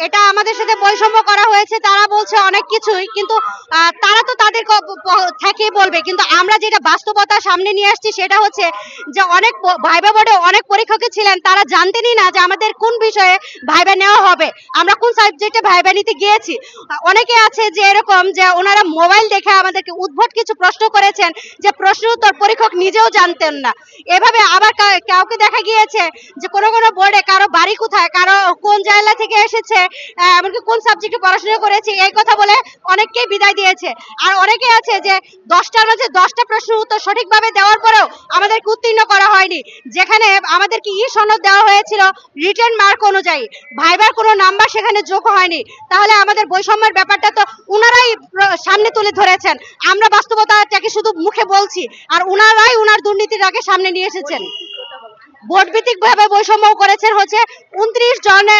এটা আমাদের সাথে বৈষম্য করা হয়েছে, তারা বলছে অনেক কিছুই, কিন্তু তারা তো তাদের থেকেই বলবে, কিন্তু আমরা যেটা বাস্তবতা সামনে নিয়ে আসছি সেটা হচ্ছে যে অনেক ভাইবা বোর্ডে অনেক পরীক্ষক ছিলেন, তারা জানতেনই না যে আমাদের কোন বিষয়ে ভাইবা নেওয়া হবে, আমরা কোন সাবজেক্টে ভাইবা নিতে গিয়েছি। অনেকে আছে যে এরকম যে ওনারা মোবাইল দেখে আমাদেরকে উদ্ভট কিছু প্রশ্ন করেছেন, যে প্রশ্ন উত্তর পরীক্ষক নিজেও জানতেন না। এভাবে আবার কাউকে দেখা গিয়েছে যে কোনো কোনো বোর্ডে কারো বাড়ি কোথায়, কারো কোন জেলা থেকে এসেছে, এমনকি কোন সাবজেক্টে পড়াশোনা করেছে, এই কথা বলে অনেককেই বিদায় দিয়েছে। আর অনেকে আছে যে 10টার মাঝে 10টা প্রশ্ন উত্তর সঠিকভাবে দেওয়ার পরেও আমাদেরকে উত্তীর্ণ করা হয়নি, যেখানে আমাদেরকে সনদ দেওয়া হয়েছিল রিটেন মার্ক অনুযায়ী, ভাইবার কোনো নাম্বার সেখানে যোগ হয়নি। তাহলে আমাদের বৈষম্যের ব্যাপারটা তো উনারাই সামনে তুলে ধরেছেন, আমরা বাস্তবতাটাকে শুধু মুখে বলছি, আর উনারাই উনার দুর্নীতির আগে সামনে নিয়ে এসেছেন। বোর্ড ভিত্তিক ভাবে বৈষম্য করেছেন হচ্ছে 29 জনের